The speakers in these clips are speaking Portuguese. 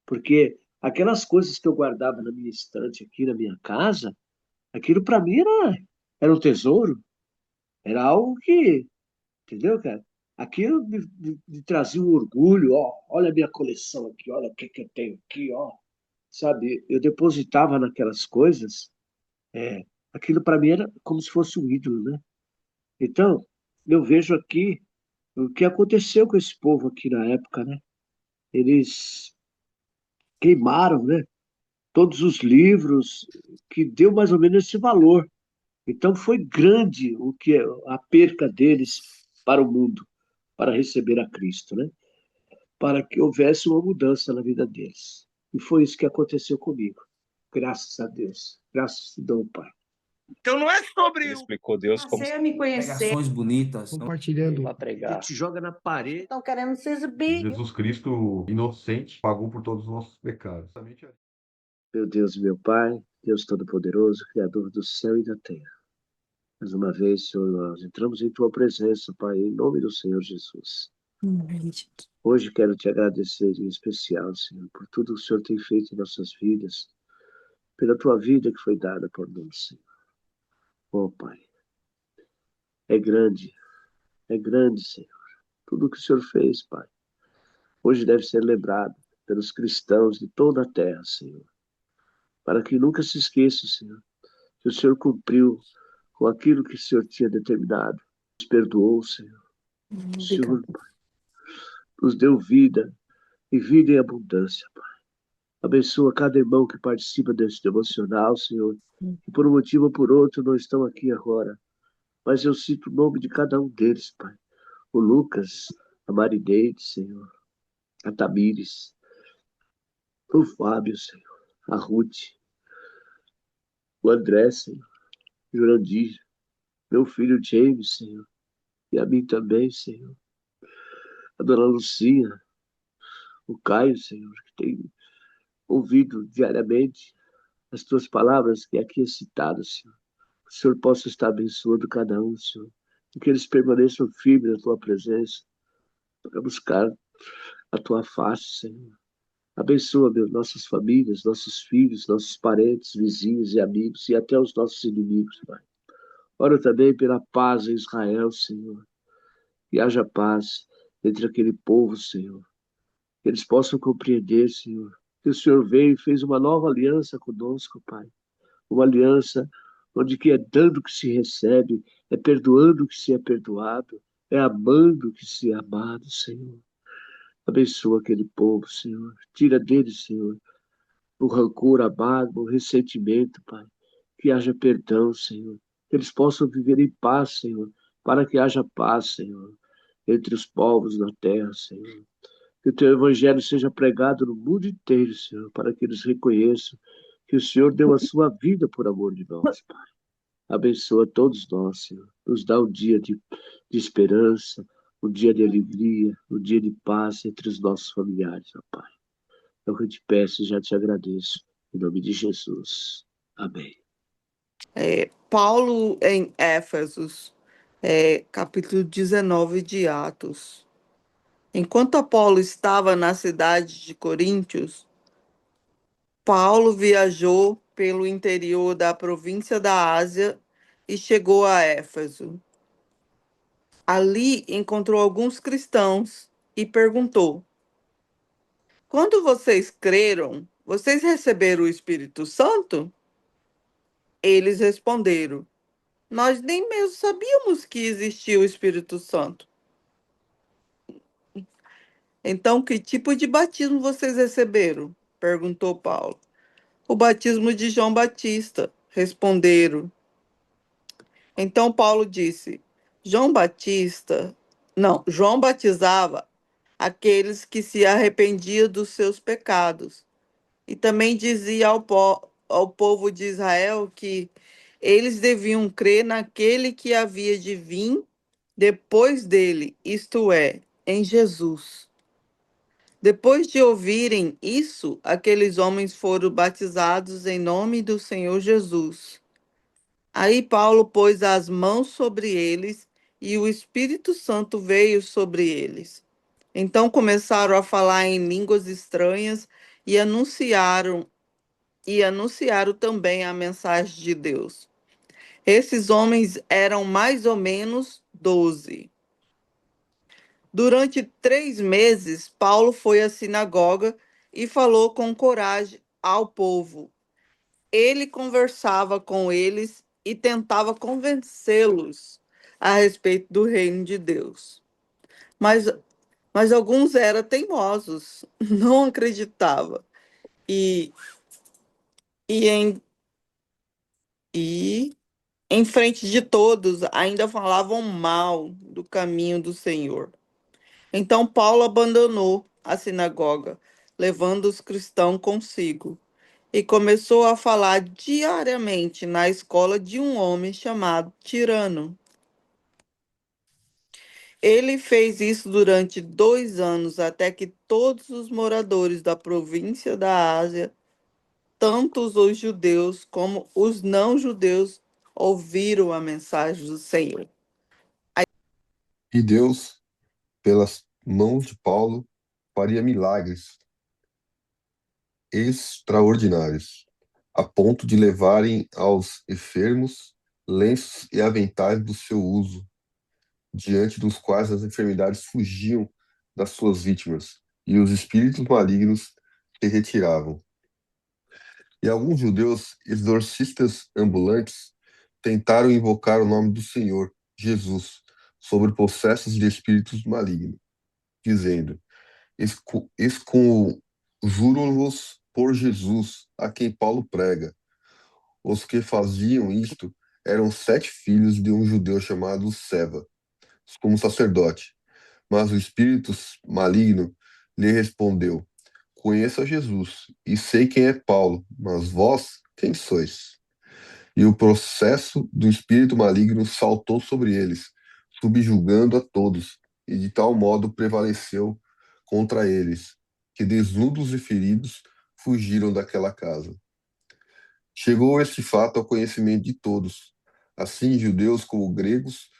Porque aquelas coisas que eu guardava na minha estante aqui na minha casa, aquilo para mim era um tesouro, era algo que, entendeu, cara? Aquilo me trazia um orgulho, ó, olha a minha coleção aqui, olha o que que eu tenho aqui, ó, sabe? Eu depositava naquelas coisas, é, aquilo para mim era como se fosse um ídolo, né? Então, eu vejo aqui o que aconteceu com esse povo aqui na época, né? Eles queimaram, né? Todos os livros que deu mais ou menos esse valor. Então foi grande o que a perca deles para o mundo, para receber a Cristo, né? Para que houvesse uma mudança na vida deles. E foi isso que aconteceu comigo. Graças a Deus. Graças a Deus, Pai. Então não é sobre Ele o explicou Deus como Passei a me conhecer. Pregações bonitas. compartilhando. Ele pregar. te joga na parede. Estão querendo se exibir. Jesus Cristo, inocente, pagou por todos os nossos pecados. Meu Deus e meu Pai, Deus Todo-Poderoso, Criador do céu e da terra. Mais uma vez, Senhor, nós entramos em Tua presença, Pai, em nome do Senhor Jesus. Hoje quero te agradecer em especial, Senhor, por tudo que o Senhor tem feito em nossas vidas, pela Tua vida que foi dada por nós, Senhor. Oh, Pai, é grande, Senhor, tudo que o Senhor fez, Pai. Hoje deve ser lembrado pelos cristãos de toda a terra, Senhor, para que nunca se esqueça, Senhor, que o Senhor cumpriu com aquilo que o Senhor tinha determinado. Nos perdoou, Senhor. O Senhor, Pai, nos deu vida e vida em abundância, Pai. Abençoa cada irmão que participa desse devocional, Senhor, que por um motivo ou por outro não estão aqui agora. Mas eu cito o nome de cada um deles, Pai. O Lucas, a Marineide, Senhor, a Tamires, o Fábio, Senhor, a Ruth, o André, Senhor, o Jurandir, meu filho James, Senhor, e a mim também, Senhor. A dona Lucia, o Caio, Senhor, que tem ouvido diariamente as tuas palavras que aqui é citado, Senhor. Que o Senhor possa estar abençoando cada um, Senhor. E que eles permaneçam firmes na tua presença para buscar a tua face, Senhor. Abençoa, meu, nossas famílias, nossos filhos, nossos parentes, vizinhos e amigos e até os nossos inimigos, Pai. Oro também pela paz em Israel, Senhor. Que haja paz entre aquele povo, Senhor. Que eles possam compreender, Senhor, que o Senhor veio e fez uma nova aliança conosco, Pai. Uma aliança onde que é dando que se recebe, é perdoando que se é perdoado, é amando que se é amado, Senhor. Abençoa aquele povo, Senhor. Tira deles, Senhor, o rancor, a mágoa, o ressentimento, Pai. Que haja perdão, Senhor. Que eles possam viver em paz, Senhor, para que haja paz, Senhor, entre os povos da terra, Senhor. Que o teu evangelho seja pregado no mundo inteiro, Senhor, para que eles reconheçam que o Senhor deu a sua vida por amor de nós, Pai. Abençoa todos nós, Senhor. Nos dá um dia de esperança, um dia de alegria, um dia de paz entre os nossos familiares, ó Pai. É o que eu te peço e já te agradeço. Em nome de Jesus. Amém. Paulo em Éfesos, capítulo 19 de Atos. Enquanto Apolo estava na cidade de Coríntios, Paulo viajou pelo interior da província da Ásia e chegou a Éfeso. Ali encontrou alguns cristãos e perguntou: quando vocês creram, vocês receberam o Espírito Santo? Eles responderam: nós nem mesmo sabíamos que existia o Espírito Santo. Então, que tipo de batismo vocês receberam? Perguntou Paulo. O batismo de João Batista, responderam. Então Paulo disse: João batizava aqueles que se arrependiam dos seus pecados. E também dizia ao povo de Israel que eles deviam crer naquele que havia de vir depois dele, isto é, em Jesus. Depois de ouvirem isso, aqueles homens foram batizados em nome do Senhor Jesus. Aí Paulo pôs as mãos sobre eles e o Espírito Santo veio sobre eles. Então começaram a falar em línguas estranhas e anunciaram também a mensagem de Deus. Esses homens eram mais ou menos 12. Durante 3 meses, Paulo foi à sinagoga e falou com coragem ao povo. Ele conversava com eles e tentava convencê-los a respeito do reino de Deus. Mas, mas alguns eram teimosos, não acreditavam. E, e, em, e, em frente de todos, ainda falavam mal do caminho do Senhor. Então Paulo abandonou a sinagoga, levando os cristãos consigo, e começou a falar diariamente na escola de um homem chamado Tirano. Ele fez isso durante 2 anos, até que todos os moradores da província da Ásia, tanto os judeus como os não-judeus, ouviram a mensagem do Senhor. E Deus, pelas mãos de Paulo, faria milagres extraordinários, a ponto de levarem aos enfermos lenços e aventais do seu uso, diante dos quais as enfermidades fugiam das suas vítimas e os espíritos malignos se retiravam. E alguns judeus exorcistas ambulantes tentaram invocar o nome do Senhor, Jesus, sobre possessos de espíritos malignos, dizendo: Esconjuro-vos por Jesus, a quem Paulo prega. Os que faziam isto eram 7 filhos de um judeu chamado Seva, como sacerdote. Mas o espírito maligno lhe respondeu: Conheço a Jesus e sei quem é Paulo, mas vós quem sois? E o processo do espírito maligno saltou sobre eles, subjugando a todos, e de tal modo prevaleceu contra eles, que desnudos e feridos fugiram daquela casa. Chegou este fato ao conhecimento de todos, assim judeus como gregos,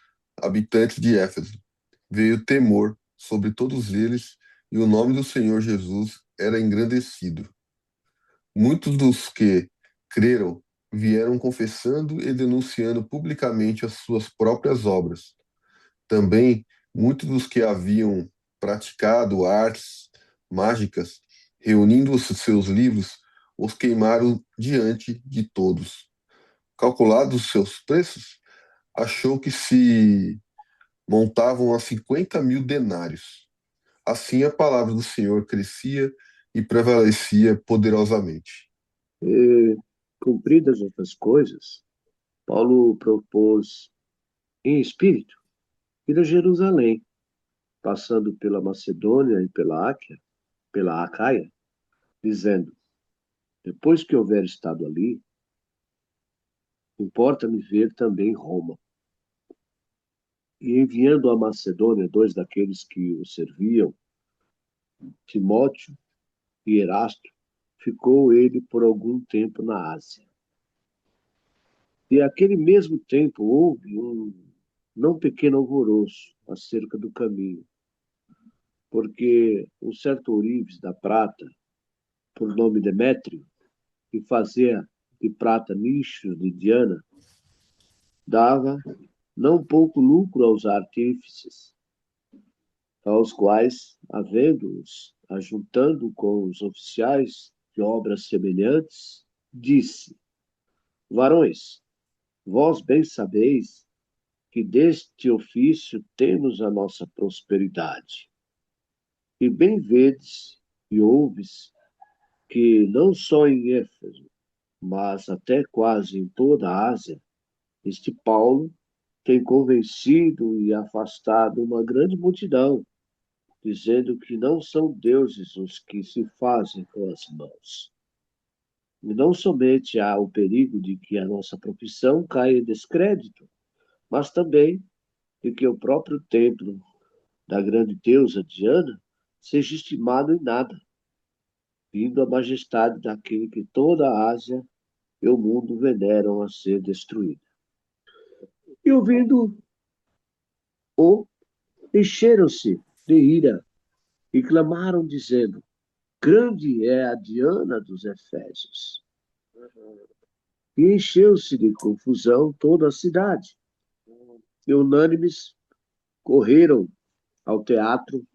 habitantes de Éfeso. Veio temor sobre todos eles, e o nome do Senhor Jesus era engrandecido. Muitos dos que creram vieram confessando e denunciando publicamente as suas próprias obras. Também muitos dos que haviam praticado artes mágicas, reunindo os seus livros, os queimaram diante de todos. Calculados os seus preços, achou que se montavam a 50.000 denários. Assim a palavra do Senhor crescia e prevalecia poderosamente. E, cumpridas estas coisas, Paulo propôs, em espírito, ir a Jerusalém, passando pela Macedônia e pela Acaia, dizendo: depois que houver estado ali, importa-me ver também Roma. E enviando à Macedônia 2 daqueles que o serviam, Timóteo e Erasto, ficou ele por algum tempo na Ásia. E àquele mesmo tempo houve um não pequeno alvoroço acerca do caminho, porque um certo ourives da prata, por nome Demétrio, que fazia de prata nichos de Diana, dava não pouco lucro aos artífices, aos quais, havendo-os ajuntando com os oficiais de obras semelhantes, disse: varões, vós bem sabeis que deste ofício temos a nossa prosperidade. E bem vedes e ouves que não só em Éfeso, mas até quase em toda a Ásia, este Paulo tem convencido e afastado uma grande multidão, dizendo que não são deuses os que se fazem com as mãos. E não somente há o perigo de que a nossa profissão caia em descrédito, mas também de que o próprio templo da grande deusa Diana seja estimado em nada, vindo a majestade daquele que toda a Ásia e o mundo veneram a ser destruída. E ouvindo-o, encheram-se de ira e clamaram, dizendo: grande é a Diana dos Efésios. E encheu-se de confusão toda a cidade. E unânimes correram ao teatro,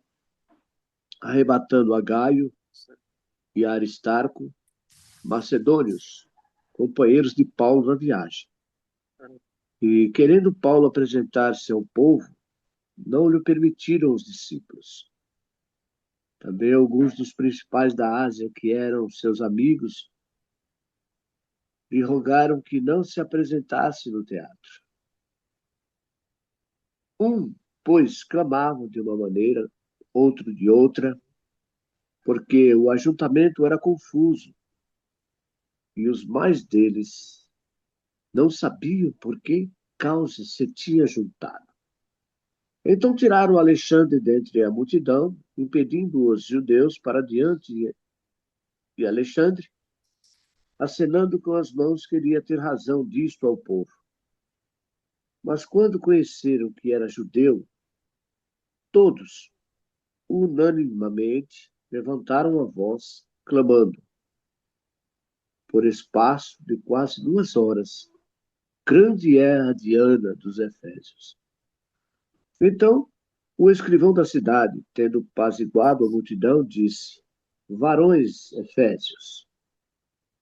arrebatando a Gaio e a Aristarco, macedônios, companheiros de Paulo na viagem. E, querendo Paulo apresentar-se ao povo, não lhe permitiram os discípulos. Também alguns dos principais da Ásia, que eram seus amigos, lhe rogaram que não se apresentasse no teatro. Pois, clamavam de uma maneira, outro de outra, porque o ajuntamento era confuso, e os mais deles não sabiam por que causa se tinha juntado. Então tiraram Alexandre dentre a multidão, impedindo os judeus para diante de Alexandre, acenando com as mãos que queria ter razão disto ao povo. Mas quando conheceram que era judeu, todos, unanimemente, levantaram a voz, clamando, por espaço de quase 2 horas, grande é a Diana dos Efésios. Então, o escrivão da cidade, tendo apaziguado a multidão, disse, varões Efésios,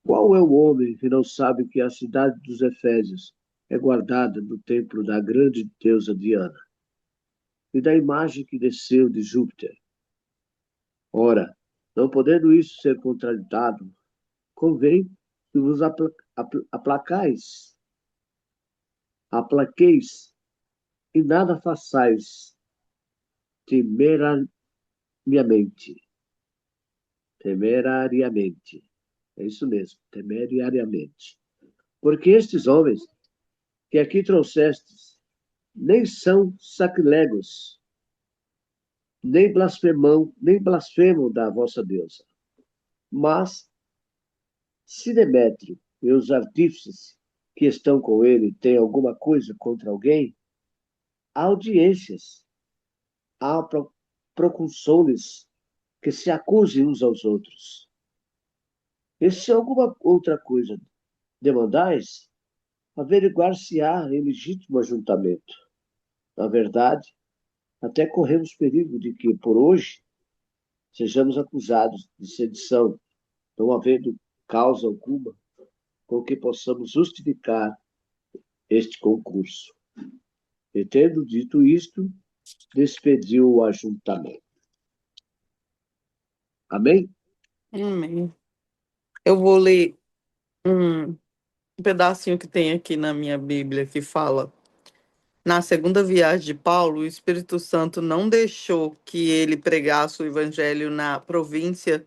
qual é o homem que não sabe que a cidade dos Efésios é guardada no templo da grande deusa Diana e da imagem que desceu de Júpiter? Ora, não podendo isso ser contraditado, convém que vos aplaqueis e nada façais temerariamente. Temerariamente. É isso mesmo, temerariamente. Porque estes homens que aqui trouxestes nem são sacrílegos, nem blasfemam da vossa deusa. Mas, se Demétrio e os artífices que estão com ele têm alguma coisa contra alguém, há audiências, há proconsôles que se acusem uns aos outros. E se alguma outra coisa demandais, averiguar-se-á em legítimo ajuntamento. Na verdade, até corremos perigo de que, por hoje, sejamos acusados de sedição, não havendo causa alguma com que possamos justificar este concurso. E, tendo dito isto, despediu o ajuntamento. Amém? Amém. Eu vou ler um pedacinho que tem aqui na minha Bíblia que fala: na segunda viagem de Paulo, o Espírito Santo não deixou que ele pregasse o evangelho na província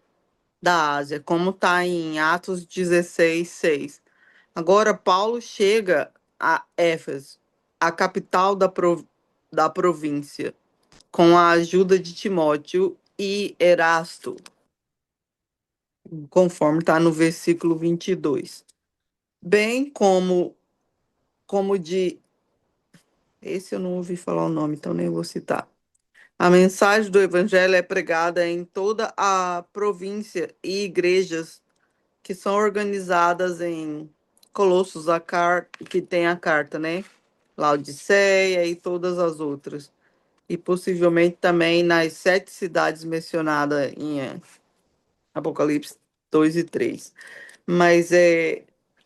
da Ásia, como está em Atos 16:6. Agora, Paulo chega a Éfeso, a capital da província, com a ajuda de Timóteo e Erasto, conforme está no versículo 22. Bem como de... Esse eu não ouvi falar o nome, então nem vou citar. A mensagem do evangelho é pregada em toda a província e igrejas que são organizadas em Colossos, que tem a carta, né? Laodiceia e todas as outras. E possivelmente também nas 7 cidades mencionadas em Apocalipse 2 e 3. Mas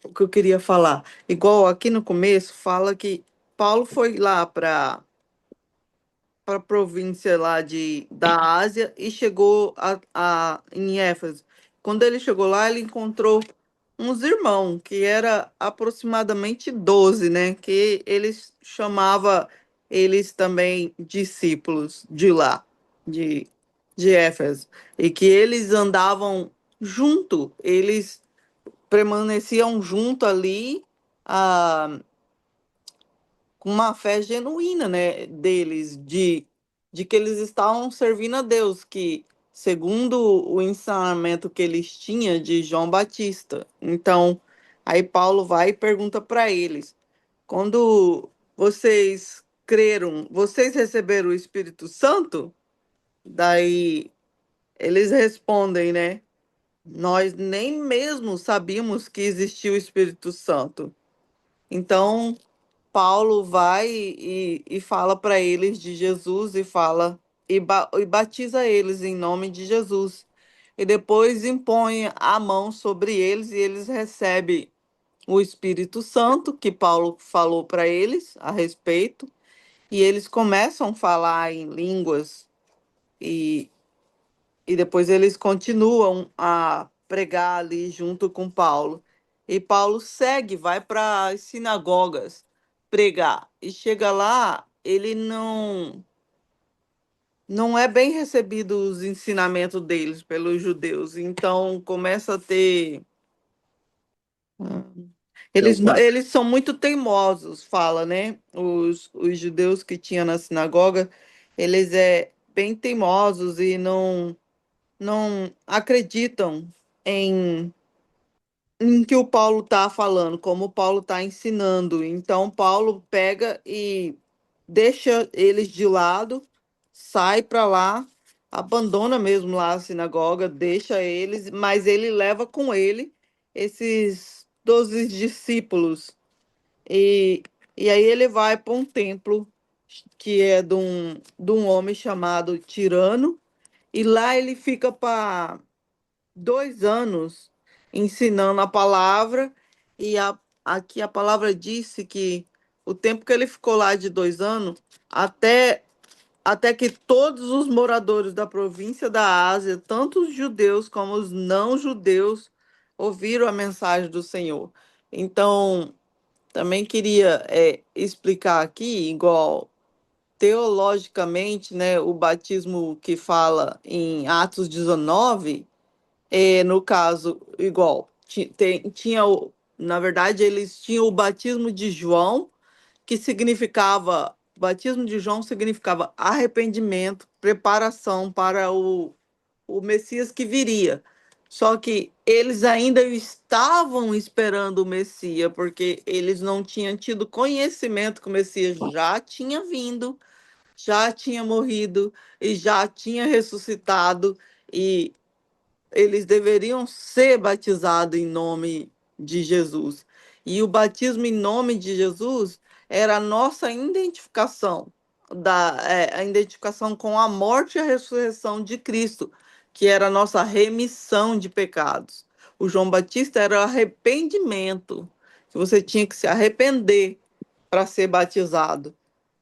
o que eu queria falar, igual aqui no começo, fala que Paulo foi lá para a província lá da Ásia e chegou em Éfeso. Quando ele chegou lá, ele encontrou uns irmãos, que era aproximadamente 12, né? Que eles chamava eles também discípulos de lá, de Éfeso. E que eles andavam junto, eles permaneciam junto ali, ah, com uma fé genuína, né, deles, de que eles estavam servindo a Deus, que segundo o ensinamento que eles tinham de João Batista. Então, aí Paulo vai e pergunta para eles: quando vocês creram, vocês receberam o Espírito Santo? Daí eles respondem, né? nós nem mesmo sabíamos que existia o Espírito Santo. Então, Paulo vai e fala para eles de Jesus e fala e batiza eles em nome de Jesus. E depois impõe a mão sobre eles e eles recebem o Espírito Santo, que Paulo falou para eles a respeito, e eles começam a falar em línguas e, e depois eles continuam a pregar ali junto com Paulo. E Paulo segue, vai para as sinagogas pregar. E chega lá, ele não é bem recebido os ensinamentos deles pelos judeus. Então começa a ter. Então, quatro. Eles são muito teimosos, fala, né? Os judeus que tinha na sinagoga, eles bem teimosos e não acreditam em que o Paulo está falando, como o Paulo está ensinando. Então, Paulo pega e deixa eles de lado, sai para lá, abandona mesmo lá a sinagoga, deixa eles, mas ele leva com ele esses 12 discípulos. E, e aí ele vai para um templo que é de um homem chamado Tirano, e lá ele fica para 2 anos ensinando a palavra, e aqui a palavra disse que o tempo que ele ficou lá de 2 anos, até que todos os moradores da província da Ásia, tanto os judeus como os não judeus, ouviram a mensagem do Senhor. Então, também queria explicar aqui, igual teologicamente, né, o batismo que fala em Atos 19, no caso, igual, tinha, na verdade, eles tinham o batismo de João, que significava, batismo de João significava arrependimento, preparação para o Messias que viria. Só que eles ainda estavam esperando o Messias, porque eles não tinham tido conhecimento que o Messias já tinha vindo, já tinha morrido e já tinha ressuscitado, e eles deveriam ser batizados em nome de Jesus. E o batismo em nome de Jesus era a nossa identificação, a identificação com a morte e a ressurreição de Cristo, que era a nossa remissão de pecados. O João Batista era o arrependimento, que você tinha que se arrepender para ser batizado.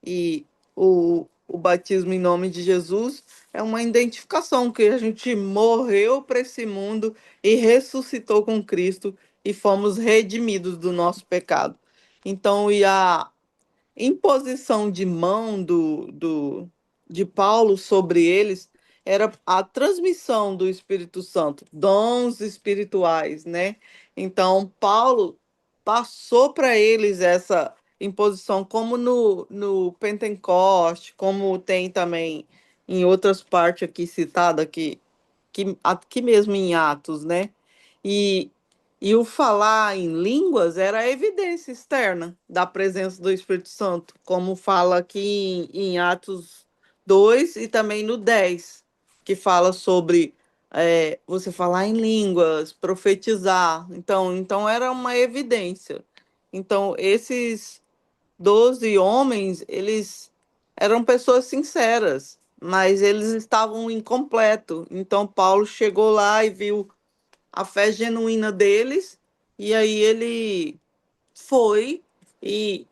E o batismo em nome de Jesus é uma identificação que a gente morreu para esse mundo e ressuscitou com Cristo e fomos redimidos do nosso pecado. Então, e a imposição de mão de Paulo sobre eles era a transmissão do Espírito Santo, dons espirituais, né? Então, Paulo passou para eles essa imposição, como no Pentecoste, como tem também em outras partes aqui citada aqui mesmo em Atos, né? E, e o falar em línguas era a evidência externa da presença do Espírito Santo, como fala aqui em Atos 2 e também no 10, que fala sobre você falar em línguas, profetizar. Então era uma evidência. Então, esses 12 homens, eles eram pessoas sinceras, mas eles estavam incompletos. Então, Paulo chegou lá e viu a fé genuína deles, e aí ele foi e,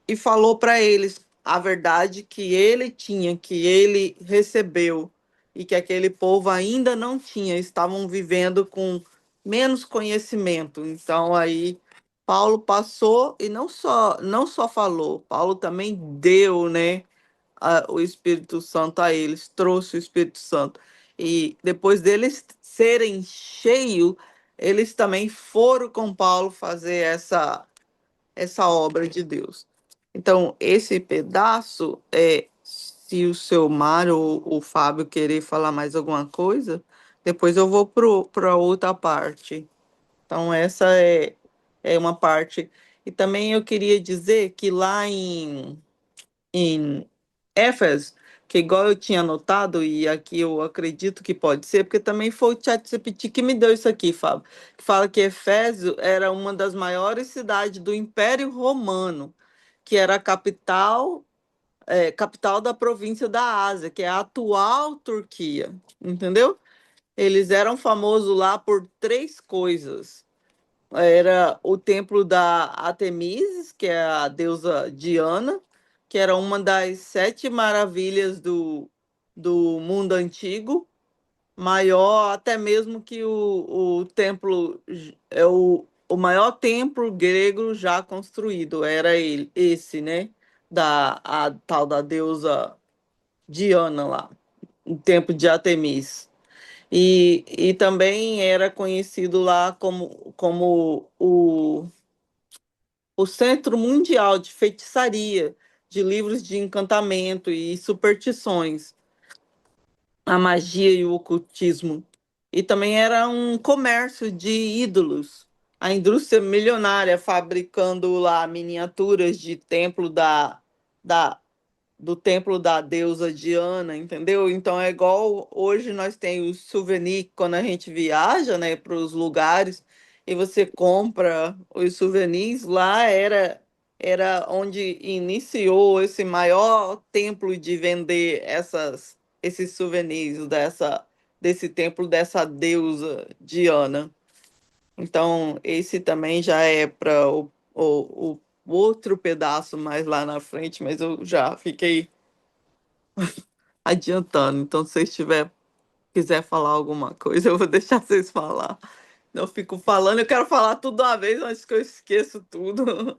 e falou para eles a verdade que ele tinha, que ele recebeu, e que aquele povo ainda não tinha, estavam vivendo com menos conhecimento. Então, aí Paulo passou e não só falou, Paulo também deu, né, o Espírito Santo a eles, trouxe o Espírito Santo. E depois deles serem cheios, eles também foram com Paulo fazer essa obra de Deus. Então, esse pedaço, se o seu Mário ou o Fábio querer falar mais alguma coisa, depois eu vou para outra parte. Então, essa é uma parte. E também eu queria dizer que lá em Éfeso que igual eu tinha anotado, e aqui eu acredito que pode ser, porque também foi o ChatGPT que me deu isso aqui, Fábio, que fala que Éfeso era uma das maiores cidades do Império Romano, que era a capital da província da Ásia, que é a atual Turquia, entendeu? Eles eram famosos lá por três coisas. Era o templo da Artemis, que é a deusa Diana, que era uma das sete maravilhas do mundo antigo, maior até mesmo que o templo, é o maior templo grego já construído, era ele, esse, né? A tal da deusa Diana lá, o templo de Artemis. E também era conhecido lá como o Centro Mundial de Feitiçaria, de livros de encantamento e superstições, a magia e o ocultismo. E também era um comércio de ídolos, a indústria milionária fabricando lá miniaturas de templo da do templo da deusa Diana, entendeu? Então é igual hoje nós temos os souvenirs quando a gente viaja, né, para os lugares e você compra os souvenirs, lá era onde iniciou esse maior templo de vender esses souvenirs desse templo dessa deusa Diana. Então, esse também já é para o outro pedaço mais lá na frente, mas eu já fiquei adiantando. Então, se vocês quiser falar alguma coisa, eu vou deixar vocês falar. Eu fico falando, eu quero falar tudo de uma vez antes que eu esqueço tudo.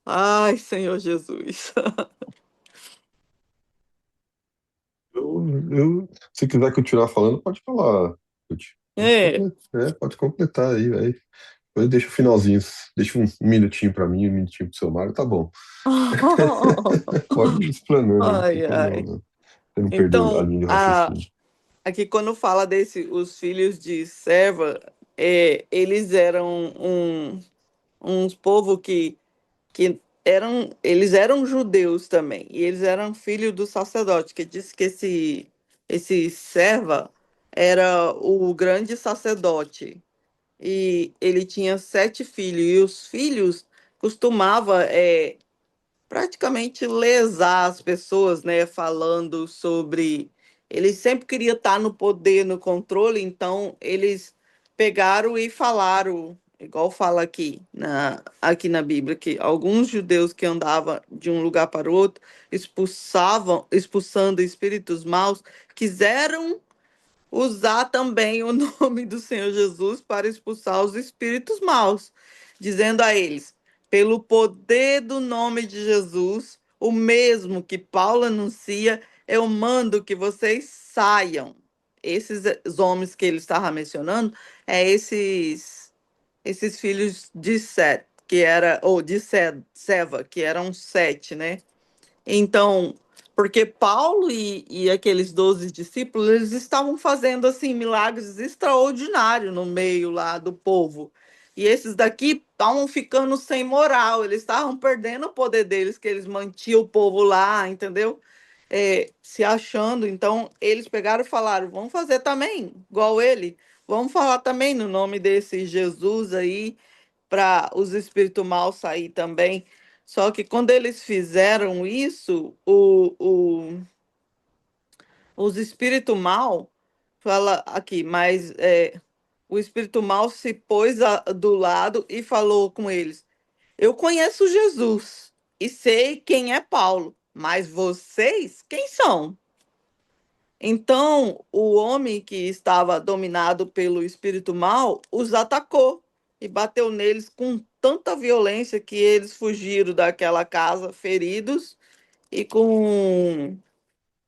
Ai, Senhor Jesus. Se quiser continuar falando, pode falar. Ruth. É. Pode completar aí, velho. Depois deixa o finalzinho. Deixa um minutinho pra mim, um minutinho pro seu Mário, tá bom. Pode ir explanando, não tem Ai, problema, ai. não. Você não perdeu a Então, linha de raciocínio. aqui quando fala os filhos de Serva, eles eram uns povo que eles eram judeus também, e eles eram filhos do sacerdote, que diz que esse Serva era o grande sacerdote, e ele tinha sete filhos, e os filhos costumava praticamente lesar as pessoas, né, falando sobre. Eles sempre queriam estar no poder, no controle, então eles pegaram e falaram, igual fala aqui na Bíblia, que alguns judeus que andavam de um lugar para o outro, expulsando espíritos maus, quiseram usar também o nome do Senhor Jesus para expulsar os espíritos maus, dizendo a eles: pelo poder do nome de Jesus, o mesmo que Paulo anuncia, eu mando que vocês saiam. Esses homens que ele estava mencionando, esses filhos de Set, que era, ou de Seva, que eram sete, né? Então, porque Paulo e aqueles 12 discípulos, eles estavam fazendo assim milagres extraordinários no meio lá do povo. E esses daqui estavam ficando sem moral, eles estavam perdendo o poder deles, que eles mantinham o povo lá, entendeu? Se achando. Então, eles pegaram e falaram: vamos fazer também, igual ele. Vamos falar também no nome desse Jesus aí, para os espíritos maus sair também. Só que quando eles fizeram isso, os espíritos mal, fala aqui, mas o espírito mal se pôs do lado e falou com eles: eu conheço Jesus e sei quem é Paulo, mas vocês, quem são? Então, o homem que estava dominado pelo espírito mal os atacou e bateu neles com tanta violência que eles fugiram daquela casa feridos e com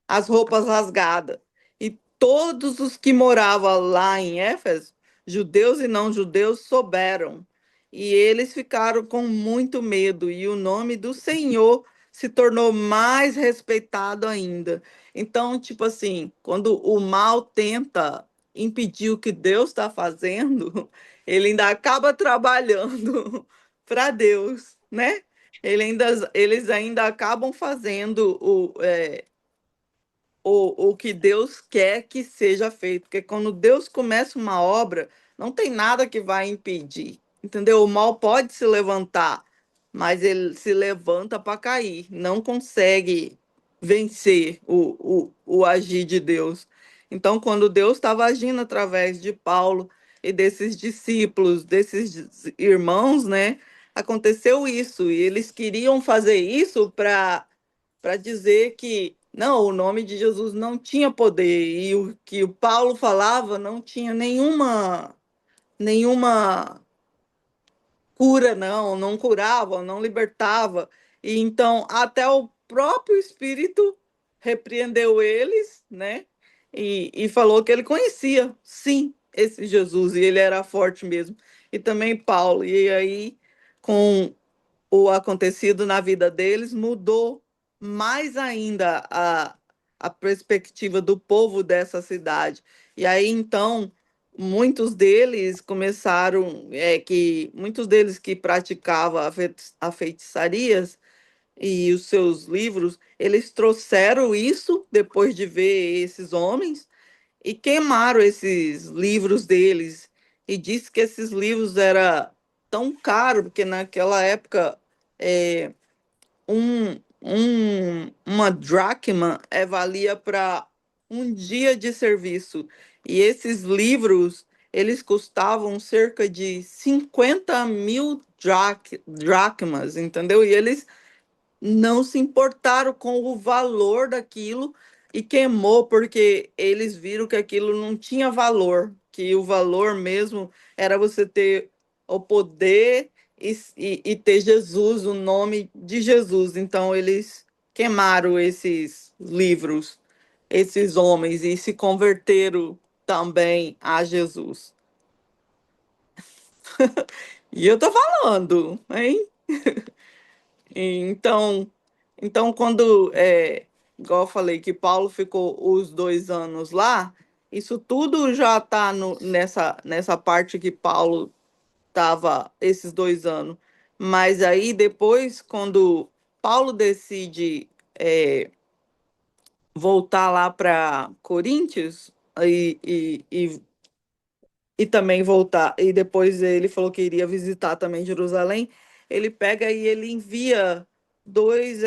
as roupas rasgadas. E todos os que moravam lá em Éfeso, judeus e não judeus, souberam. E eles ficaram com muito medo, e o nome do Senhor se tornou mais respeitado ainda. Então, tipo assim, quando o mal tenta impedir o que Deus está fazendo, ele ainda acaba trabalhando para Deus, né? Eles ainda acabam fazendo o que Deus quer que seja feito. Porque quando Deus começa uma obra, não tem nada que vai impedir. Entendeu? O mal pode se levantar, mas ele se levanta para cair. Não consegue vencer o agir de Deus. Então, quando Deus estava agindo através de Paulo e desses discípulos, desses irmãos, né? Aconteceu isso. E eles queriam fazer isso para dizer que não, o nome de Jesus não tinha poder e o que o Paulo falava não tinha nenhuma cura, não curava, não libertava. E então até o próprio Espírito repreendeu eles, né? E falou que ele conhecia, sim, esse Jesus, e ele era forte mesmo. E também Paulo. E aí, com o acontecido na vida deles, mudou mais ainda a perspectiva do povo dessa cidade. E aí, então, muitos deles que praticavam a feitiçarias e os seus livros, eles trouxeram isso depois de ver esses homens e queimaram esses livros deles. E disse que esses livros eram tão caros, porque naquela época uma dracma valia para um dia de serviço. E esses livros, eles custavam cerca de 50.000 dracmas, entendeu? E eles não se importaram com o valor daquilo e queimou porque eles viram que aquilo não tinha valor, que o valor mesmo era você ter o poder e ter Jesus, o nome de Jesus. Então eles queimaram esses livros, esses homens, e se converteram também a Jesus. E eu tô falando, hein? Então, quando, igual eu falei, que Paulo ficou os 2 anos lá, isso tudo já está nessa parte que Paulo estava esses 2 anos. Mas aí depois, quando Paulo decide voltar lá para Coríntios e também voltar, e depois ele falou que iria visitar também Jerusalém, ele pega e ele envia duas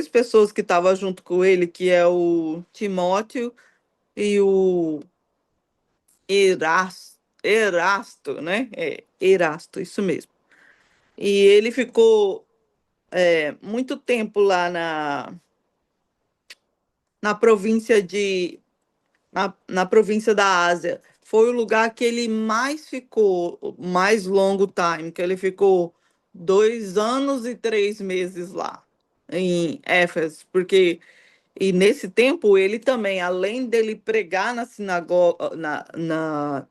pessoas que estavam junto com ele, que é o Timóteo e o Erasto, né? Erasto, isso mesmo. E ele ficou muito tempo lá na província na província da Ásia. Foi o lugar que ele mais ficou, mais longo time, que ele ficou 2 anos e 3 meses lá, em Éfeso, porque e nesse tempo ele também, além dele pregar na sinagoga,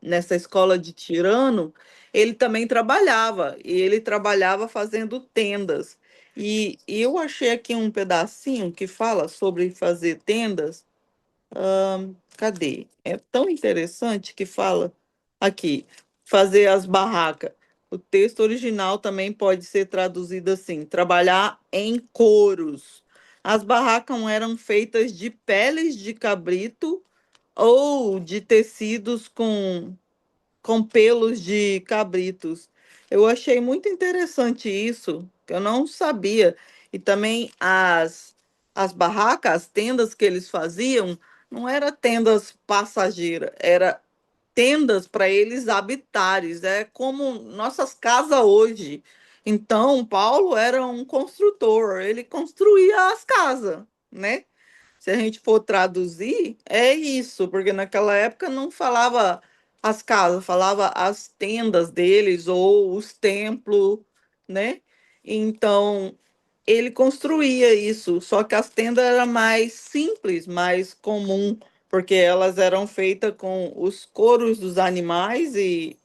nessa escola de Tirano, ele também trabalhava, e ele trabalhava fazendo tendas. E eu achei aqui um pedacinho que fala sobre fazer tendas. Cadê? É tão interessante que fala aqui, fazer as barracas. O texto original também pode ser traduzido assim: trabalhar em coros. As barracas eram feitas de peles de cabrito ou de tecidos com pelos de cabritos. Eu achei muito interessante isso, que eu não sabia. E também as barracas, as tendas que eles faziam, não eram tendas passageiras, era tendas para eles habitares, é como nossas casas hoje. Então, Paulo era um construtor, ele construía as casas, né? Se a gente for traduzir, é isso, porque naquela época não falava as casas, falava as tendas deles ou os templos, né? Então, ele construía isso, só que as tendas eram mais simples, mais comum, porque elas eram feitas com os couros dos animais e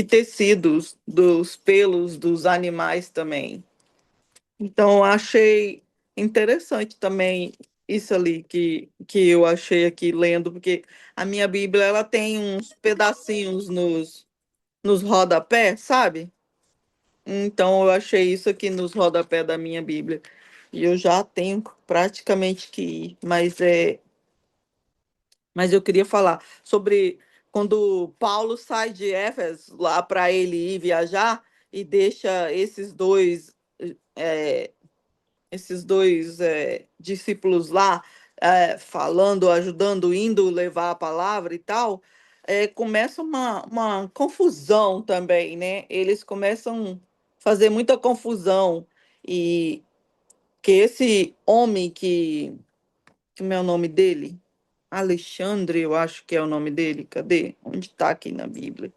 tecidos dos pelos dos animais também. Então, achei interessante também isso ali que eu achei aqui lendo, porque a minha Bíblia ela tem uns pedacinhos nos rodapés, sabe? Então, eu achei isso aqui nos rodapés da minha Bíblia. e eu já tenho praticamente que ir, mas eu queria falar sobre quando Paulo sai de Éfeso lá para ele ir viajar e deixa é, esses dois discípulos lá falando, ajudando, indo levar a palavra e tal, começa uma confusão também, né? Eles começam a fazer muita confusão e que esse homem como é o nome dele? Alexandre, eu acho que é o nome dele. Cadê? Onde está aqui na Bíblia?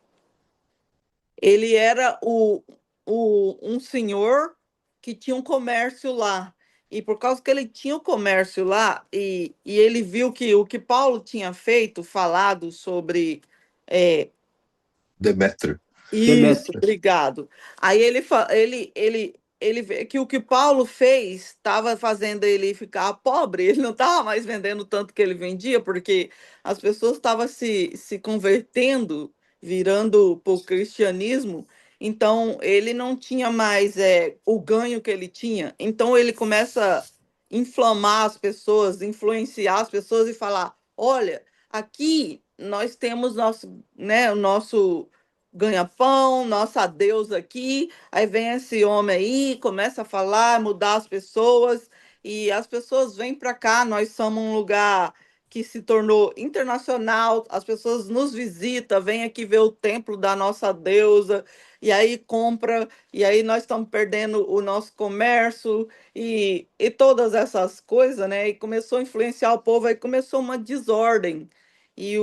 Ele era um senhor que tinha um comércio lá. E por causa que ele tinha o comércio lá, e ele viu que o que Paulo tinha feito, falado sobre é, Demétrio. isso, Demétrios. obrigado. Aí ele vê que o que Paulo fez estava fazendo ele ficar pobre, ele não estava mais vendendo tanto que ele vendia, porque as pessoas estavam se convertendo, virando para o cristianismo, então ele não tinha mais o ganho que ele tinha. Então ele começa a inflamar as pessoas, influenciar as pessoas e falar: olha, aqui nós temos o nosso ganha-pão, nossa deusa aqui. Aí vem esse homem aí, começa a falar, mudar as pessoas, e as pessoas vêm para cá. Nós somos um lugar que se tornou internacional, as pessoas nos visitam, vêm aqui ver o templo da nossa deusa, e aí compra, e aí nós estamos perdendo o nosso comércio e todas essas coisas, né? E começou a influenciar o povo, aí começou uma desordem. E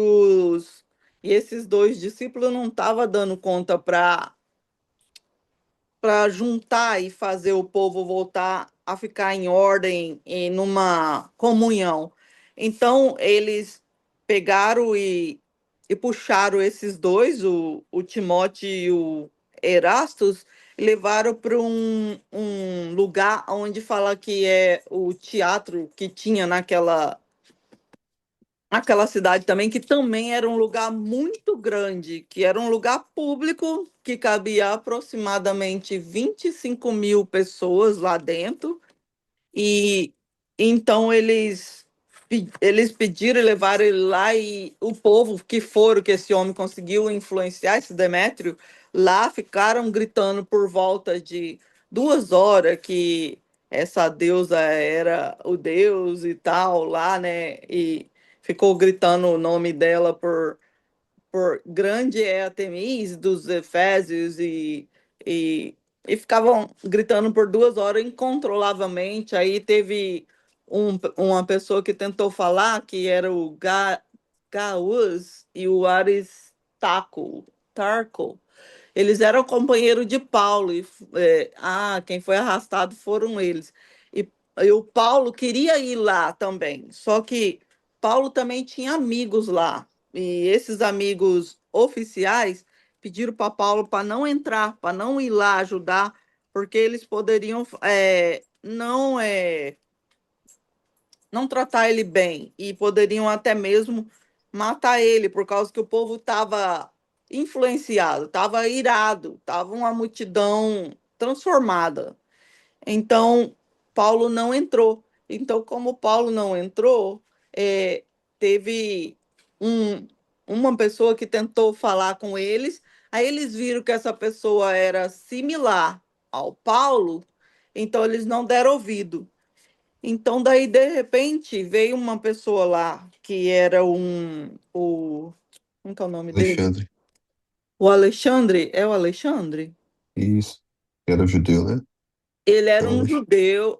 esses dois discípulos não estavam dando conta para juntar e fazer o povo voltar a ficar em ordem e numa comunhão. Então, eles pegaram e puxaram esses dois, o Timóteo e o Erastus, e levaram para um lugar onde fala que é o teatro que tinha naquela cidade também, que também era um lugar muito grande, que era um lugar público, que cabia aproximadamente 25.000 pessoas lá dentro, e então eles pediram e levaram ele lá, e o povo que esse homem conseguiu influenciar, esse Demétrio, lá ficaram gritando por volta de 2 horas que essa deusa era o deus e tal, lá, né? E ficou gritando o nome dela por grande é a Temis dos Efésios e, e ficavam gritando por 2 horas incontrolavelmente. Aí teve uma pessoa que tentou falar, que era o Gaús e o Tarco. Eles eram companheiros de Paulo, quem foi arrastado foram eles. E o Paulo queria ir lá também, só que Paulo também tinha amigos lá, e esses amigos oficiais pediram para Paulo para não entrar, para não ir lá ajudar, porque eles poderiam não tratar ele bem e poderiam até mesmo matar ele, por causa que o povo estava influenciado, estava irado, estava uma multidão transformada. Então, Paulo não entrou. Então, como Paulo não entrou, teve um, uma pessoa que tentou falar com eles, aí eles viram que essa pessoa era similar ao Paulo, então eles não deram ouvido. Então, daí, de repente, veio uma pessoa lá que era como que é o nome dele? Alexandre. O Alexandre, é o Alexandre? Isso. Era judeu, né? Ele É era o um Alexandre. judeu,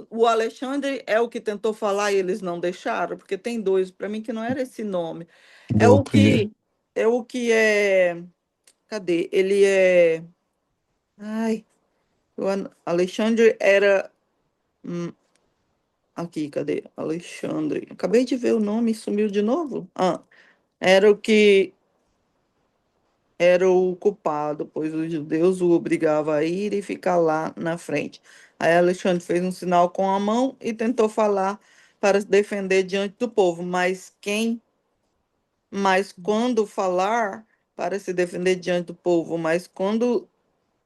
o Alexandre é o que tentou falar e eles não deixaram, porque tem dois, para mim que não era esse nome. É Não, o o primeiro. que é o que é, cadê? Ele é, ai, Alexandre era aqui, cadê? Alexandre. Acabei de ver o nome e sumiu de novo. Era o que era o culpado, pois os judeus o obrigavam a ir e ficar lá na frente. Aí Alexandre fez um sinal com a mão e tentou falar para se defender diante do povo, mas quando falar para se defender diante do povo, mas quando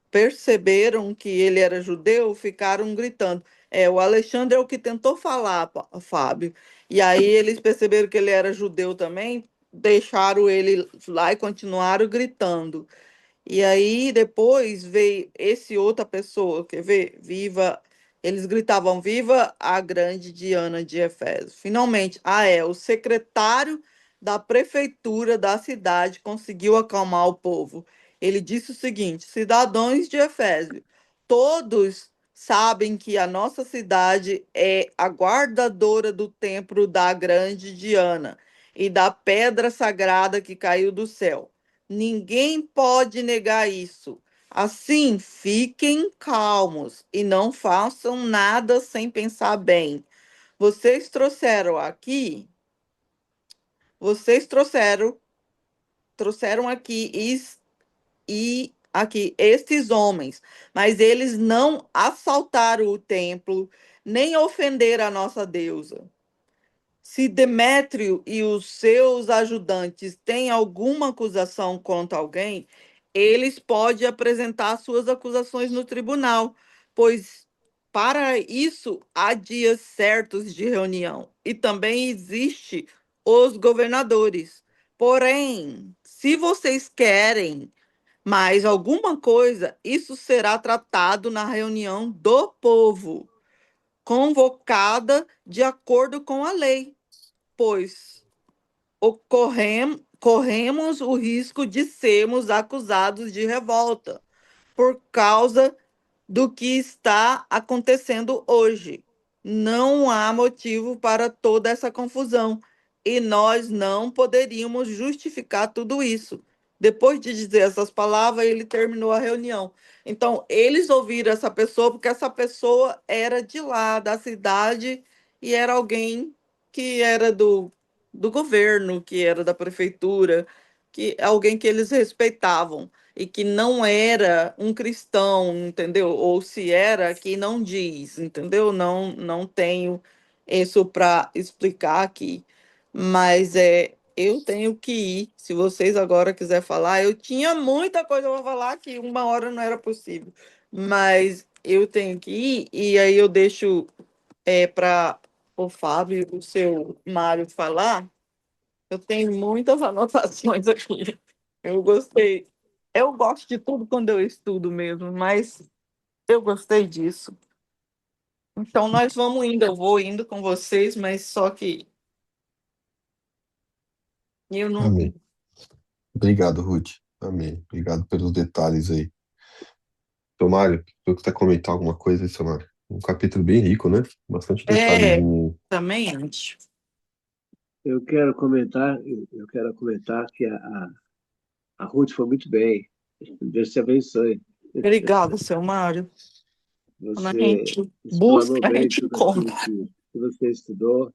perceberam que ele era judeu, ficaram gritando: O Alexandre é o que tentou falar, Fábio. E aí eles perceberam que ele era judeu também, deixaram ele lá e continuaram gritando. E aí depois veio esse outra pessoa, quer ver? Viva, eles gritavam, viva a grande Diana de Efésio. Finalmente, o secretário da prefeitura da cidade conseguiu acalmar o povo. Ele disse o seguinte: cidadãos de Efésio, todos sabem que a nossa cidade é a guardadora do templo da grande Diana e da pedra sagrada que caiu do céu. Ninguém pode negar isso. Assim, fiquem calmos e não façam nada sem pensar bem. Vocês trouxeram aqui, vocês trouxeram aqui e aqui estes homens, mas eles não assaltaram o templo, nem ofenderam a nossa deusa. Se Demétrio e os seus ajudantes têm alguma acusação contra alguém, eles podem apresentar suas acusações no tribunal, pois para isso há dias certos de reunião e também existe os governadores. Porém, se vocês querem mais alguma coisa, isso será tratado na reunião do povo, convocada de acordo com a lei, pois corremos o risco de sermos acusados de revolta por causa do que está acontecendo hoje. Não há motivo para toda essa confusão e nós não poderíamos justificar tudo isso. Depois de dizer essas palavras, ele terminou a reunião. Então, eles ouviram essa pessoa porque essa pessoa era de lá, da cidade, e era alguém que era do governo, que era da prefeitura, que alguém que eles respeitavam e que não era um cristão, entendeu? Ou se era, que não diz, entendeu? Não tenho isso para explicar aqui, mas eu tenho que ir. Se vocês agora quiserem falar, eu tinha muita coisa para falar que uma hora não era possível, mas eu tenho que ir e aí eu deixo para o Fábio e o seu Mário falar. Eu tenho muitas anotações aqui. Eu gostei. Eu gosto de tudo quando eu estudo mesmo, mas eu gostei disso. Então, nós vamos indo, eu vou indo com vocês, mas só que eu não. Amém. Obrigado, Ruth. Amém. Obrigado pelos detalhes aí. Seu Mário, você quiser comentar alguma coisa aí, seu Mário? Um capítulo bem rico, né? Bastante detalhezinho. Também acho. Eu quero comentar que a Ruth foi muito bem. Deus te abençoe. Obrigada, seu Mário. Quando a Você gente explanou busca, a bem gente tudo aquilo encontra. que você estudou.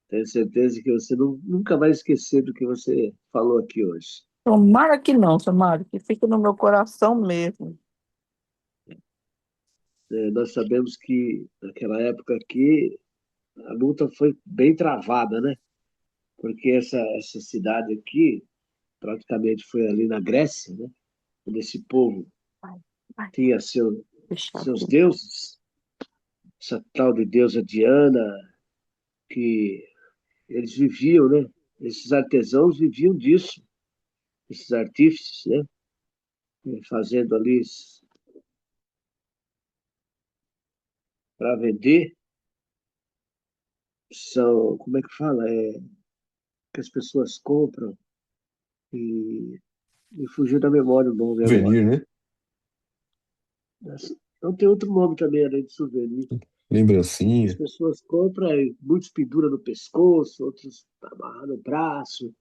Tenho certeza que você nunca vai esquecer do que você falou aqui hoje. Tomara que não, seu Mário, que fique no meu coração mesmo. Nós sabemos que naquela época aqui a luta foi bem travada, né? Porque essa cidade aqui praticamente foi ali na Grécia, né? Onde esse povo Vai, vai, tinha deixa seus aqui. deuses, essa tal de deusa Diana, que eles viviam, né? Esses artesãos viviam disso, esses artífices, né? Fazendo ali para vender, são, como é que fala? Que as pessoas compram e, e fugiu da memória o nome agora. Souvenir, né? Não tem outro nome também, além de souvenir. As Lembrancinha, pessoas compram, e muitos penduram no pescoço, outros amarram no braço,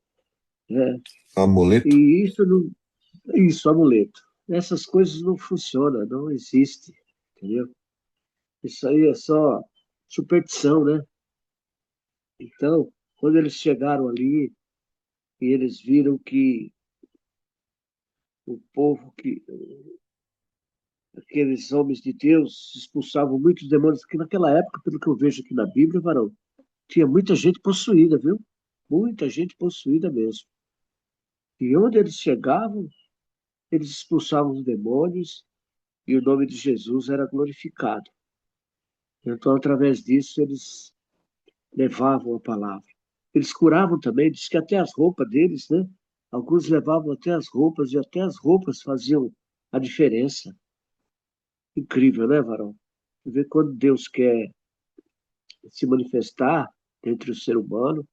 né? amuleto. E isso, amuleto. Essas coisas não funcionam, não existe, entendeu? Isso aí é só superstição, né? Então, quando eles chegaram ali e eles viram que o povo, que aqueles homens de Deus expulsavam muitos demônios, porque naquela época, pelo que eu vejo aqui na Bíblia, varão, tinha muita gente possuída, viu? Muita gente possuída mesmo. E onde eles chegavam, eles expulsavam os demônios e o nome de Jesus era glorificado. Então, através disso, eles levavam a palavra. Eles curavam também, diz que até as roupas deles, né? Alguns levavam até as roupas, e até as roupas faziam a diferença. Incrível, né, varão? Você vê quando Deus quer se manifestar entre o ser humano,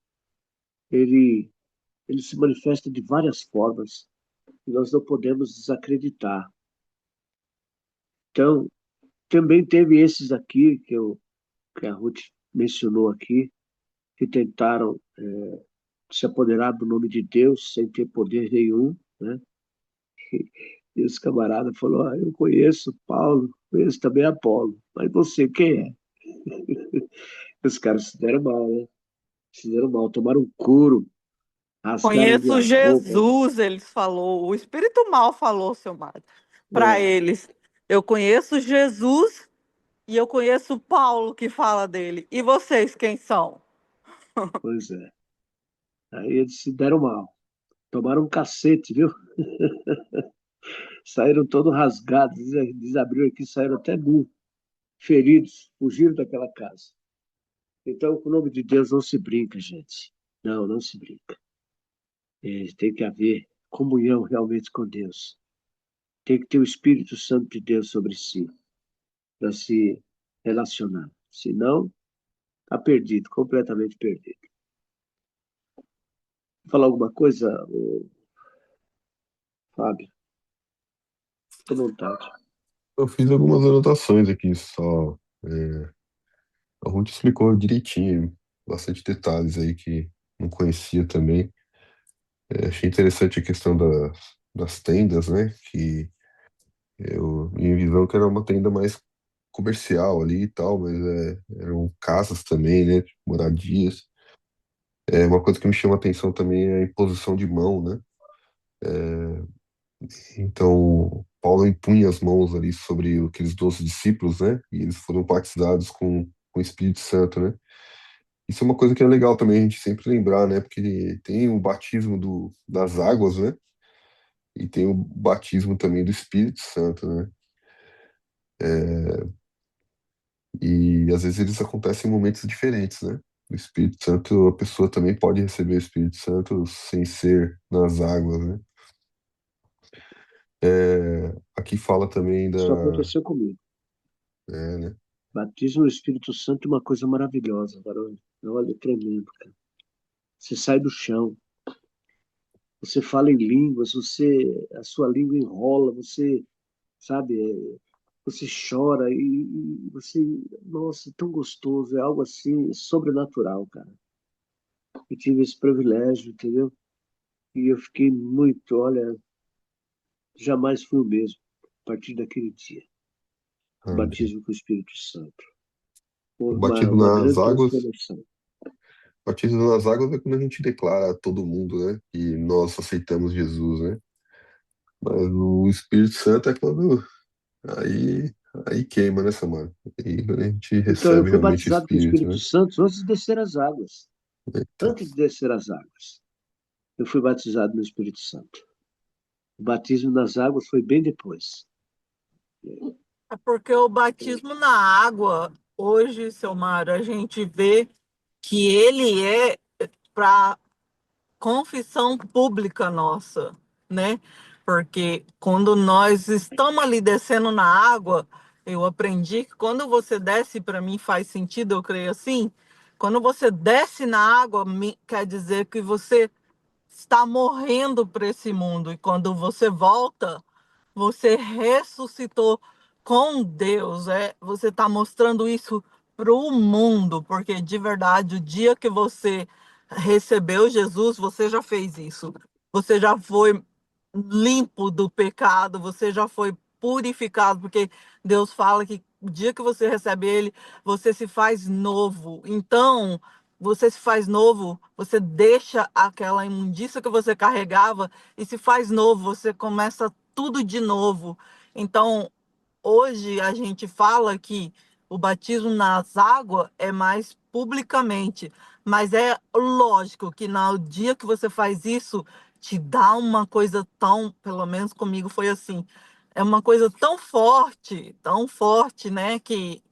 ele, ele se manifesta de várias formas, e nós não podemos desacreditar. Então, também teve esses aqui, que a Ruth mencionou aqui, que tentaram se apoderar do nome de Deus sem ter poder nenhum, né? E os camaradas falaram, eu conheço Paulo, conheço também Apolo, mas você quem é? Os caras se deram mal, né? Se deram mal, tomaram um couro, rasgaram Conheço minhas roupas. Jesus, eles falou. O Espírito Mal falou, seu Mário, para É, eles. Eu conheço Jesus e eu conheço Paulo que fala dele. E vocês quem são? pois é. Aí eles se deram mal. Tomaram um cacete, viu? Saíram todos rasgados, desabriram aqui, saíram até nu, feridos, fugiram daquela casa. Então, com o nome de Deus não se brinca, gente. Não, não se brinca. Tem que haver comunhão realmente com Deus. Tem que ter o Espírito Santo de Deus sobre si, para se relacionar. Senão, está perdido, completamente perdido. Falar alguma coisa, Fábio? Fique à vontade. Eu fiz algumas anotações aqui só. É, a Ruth explicou direitinho, bastante detalhes aí que não conhecia também. Achei interessante a questão das tendas, né? Que minha visão que era uma tenda mais comercial ali e tal, mas eram casas também, né? Tipo, moradias. Uma coisa que me chama a atenção também é a imposição de mão, né? Então, Paulo impunha as mãos ali sobre aqueles 12 discípulos, né? E eles foram batizados com o Espírito Santo, né? Isso é uma coisa que é legal também a gente sempre lembrar, né? Porque tem o batismo das águas, né? E tem o batismo também do Espírito Santo, né? E às vezes eles acontecem em momentos diferentes, né? O Espírito Santo, a pessoa também pode receber o Espírito Santo sem ser nas águas, né? Aqui fala também Isso aconteceu comigo. né? Batismo no Espírito Santo é uma coisa maravilhosa, varão. Olha, tremendo, cara. Você sai do chão, você fala em línguas, a sua língua enrola, você, sabe, você chora e você, nossa, é tão gostoso, é algo assim sobrenatural, cara. Eu tive esse privilégio, entendeu? E eu fiquei muito, olha, jamais fui o mesmo a partir daquele dia. Amém. Batismo com o Espírito Santo. O Uma, batismo uma nas grande águas, transformação. batismo nas águas é quando a gente declara a todo mundo, né? Que nós aceitamos Jesus, né? Mas o Espírito Santo é quando aí, aí queima, né, Samara? Aí quando a gente Então, eu recebe fui realmente o batizado com o Espírito, Espírito né? Santo antes de descer as águas. Então, Antes de descer as águas, eu fui batizado no Espírito Santo. O batismo nas águas foi bem depois. É porque o batismo na água, hoje, seu Mário, a gente vê que ele é para confissão pública nossa, né? Porque quando nós estamos ali descendo na água, eu aprendi que quando você desce, para mim faz sentido, eu creio assim, quando você desce na água, quer dizer que você está morrendo para esse mundo, e quando você volta, você ressuscitou com Deus. Você está mostrando isso para o mundo, porque de verdade, o dia que você recebeu Jesus, você já fez isso. Você já foi limpo do pecado, você já foi purificado, porque Deus fala que o dia que você recebe Ele, você se faz novo. Então, você se faz novo, você deixa aquela imundícia que você carregava e se faz novo, você começa tudo de novo. Então, hoje a gente fala que o batismo nas águas é mais publicamente, mas é lógico que no dia que você faz isso, te dá uma coisa tão, pelo menos comigo foi assim, é uma coisa tão forte, né, que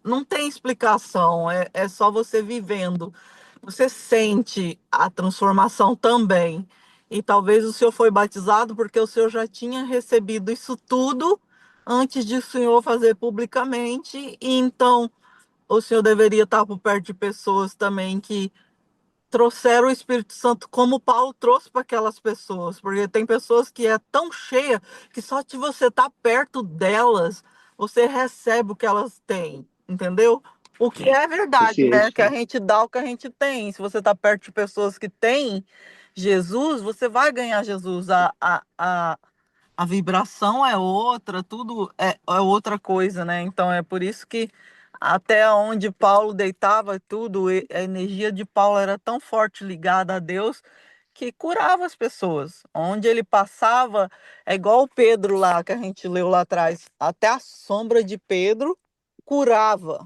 não tem explicação, é só você vivendo. Você sente a transformação também. E talvez o senhor foi batizado porque o senhor já tinha recebido isso tudo antes de o senhor fazer publicamente, e então o senhor deveria estar por perto de pessoas também que trouxeram o Espírito Santo como Paulo trouxe para aquelas pessoas, porque tem pessoas que é tão cheia que só de você estar perto delas, você recebe o que elas têm, entendeu? O que é verdade, né? Suficiente, Que a né? gente dá o que a gente tem. Se você está perto de pessoas que têm Jesus, você vai ganhar Jesus. A vibração é outra, tudo é outra coisa, né? Então é por isso que até onde Paulo deitava tudo, a energia de Paulo era tão forte ligada a Deus que curava as pessoas. Onde ele passava, é igual o Pedro lá que a gente leu lá atrás, até a sombra de Pedro curava,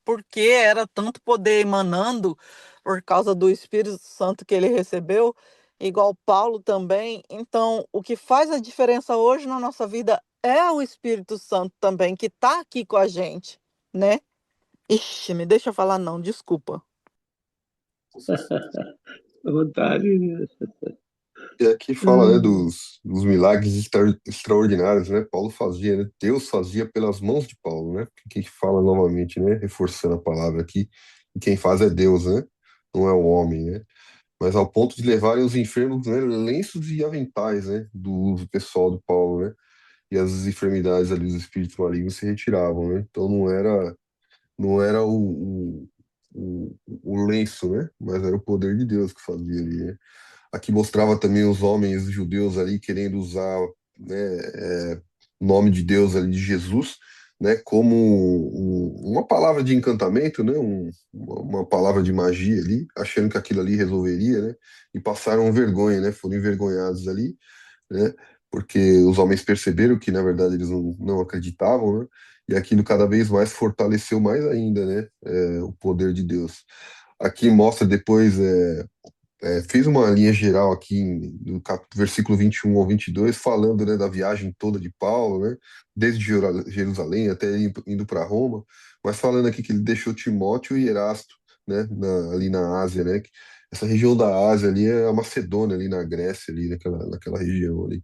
porque era tanto poder emanando por causa do Espírito Santo que ele recebeu, igual Paulo também. Então, o que faz a diferença hoje na nossa vida é o Espírito Santo também, que está aqui com a gente, né? Ixi, me deixa falar não, desculpa. À vontade, né? E aqui fala, né, dos milagres extraordinários, né? Paulo fazia, né? Deus fazia pelas mãos de Paulo, né? Que fala novamente, né? Reforçando a palavra aqui, que quem faz é Deus, né? Não é o homem, né? Mas ao ponto de levarem os enfermos, né, lenços e aventais, né? Do uso pessoal do Paulo, né? E as enfermidades ali, os espíritos malignos se retiravam, né? Então não era o lenço, né? Mas era o poder de Deus que fazia ali, né? Aqui mostrava também os homens judeus ali querendo usar, né, o nome de Deus ali, de Jesus, né, como uma palavra de encantamento, né, uma palavra de magia ali, achando que aquilo ali resolveria, né, e passaram vergonha, né, foram envergonhados ali, né, porque os homens perceberam que, na verdade, eles não acreditavam, né, e aquilo cada vez mais fortaleceu mais ainda, né, o poder de Deus. Aqui mostra depois fez uma linha geral aqui do versículo 21 ao 22, falando, né, da viagem toda de Paulo, né, desde Jerusalém até indo para Roma, mas falando aqui que ele deixou Timóteo e Erasto, né, ali na Ásia, né, essa região da Ásia ali é a Macedônia, ali na Grécia, ali naquela região ali,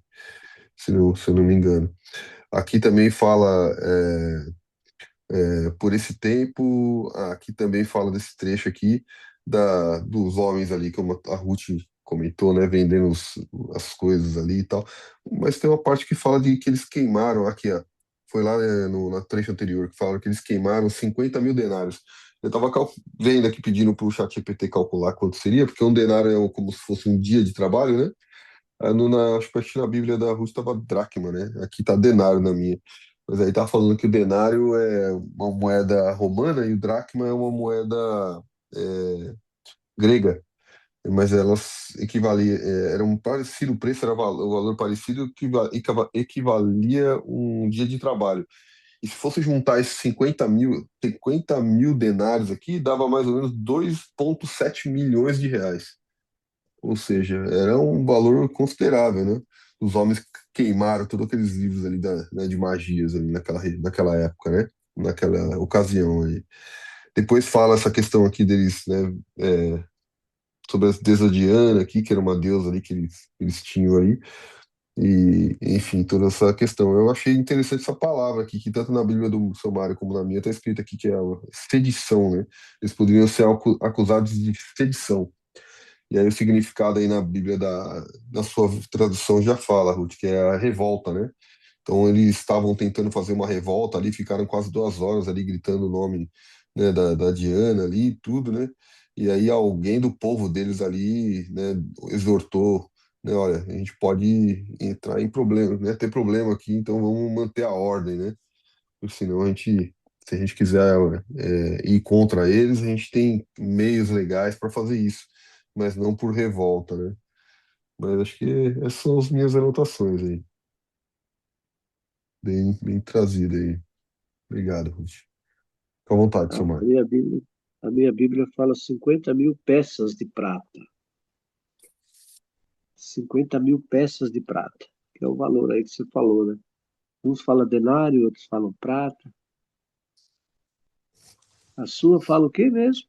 se eu não me engano. Aqui também fala por esse tempo, aqui também fala desse trecho aqui dos homens ali, como a Ruth comentou, né, vendendo as coisas ali e tal. Mas tem uma parte que fala de que eles queimaram, aqui, ó, foi lá, na trecho anterior, que fala que eles queimaram 50 mil denários. Eu estava vendo aqui, pedindo para o ChatGPT calcular quanto seria, porque um denário é como se fosse um dia de trabalho, né? Acho que na Bíblia da Rússia estava dracma, né? Aqui tá denário na minha. Mas aí tá falando que o denário é uma moeda romana e o dracma é uma moeda é, grega. Mas elas equivaliam, era um parecido, o preço era o valor parecido, equivalia um dia de trabalho. E se fosse juntar esses 50 mil denários aqui, dava mais ou menos 2,7 milhões de reais. Ou seja, era um valor considerável, né? Os homens queimaram todos aqueles livros ali né, de magias ali naquela época, né? Naquela ocasião aí. Depois fala essa questão aqui deles, né? Sobre a deusa Diana aqui, que era uma deusa ali que eles tinham aí. E, enfim, toda essa questão. Eu achei interessante essa palavra aqui, que tanto na Bíblia do Somário como na minha está escrito aqui que é a sedição, né? Eles poderiam ser acusados de sedição. E aí o significado aí na Bíblia na sua tradução já fala, Ruth, que é a revolta, né? Então eles estavam tentando fazer uma revolta ali, ficaram quase 2 horas ali gritando o nome, né, da Diana ali e tudo, né? E aí alguém do povo deles ali, né, exortou, né, olha, a gente pode entrar em problema, né, ter problema aqui, então vamos manter a ordem, né? Porque senão se a gente quiser ir contra eles, a gente tem meios legais para fazer isso, mas não por revolta, né? Mas acho que essas são as minhas anotações aí, bem, bem trazida aí. Obrigado, Ruth. Fica à vontade, A seu Marco. minha Bíblia, a minha Bíblia fala 50 mil peças de prata. 50 mil peças de prata, que é o valor aí que você falou, né? Uns falam denário, outros falam prata. A sua fala o quê mesmo?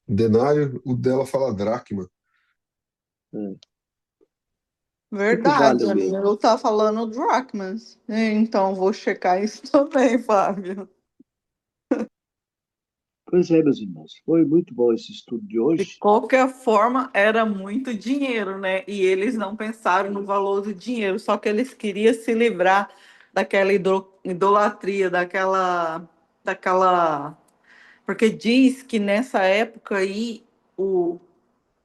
Denário, o dela fala dracma. O que Verdade, vale o meu? eu tá falando drachmas. Então, vou checar isso também, Fábio. Pois é, meus irmãos, foi muito bom esse estudo de De hoje. qualquer forma, era muito dinheiro, né? E eles não pensaram no valor do dinheiro, só que eles queriam se livrar daquela idolatria, daquela. Porque diz que nessa época aí,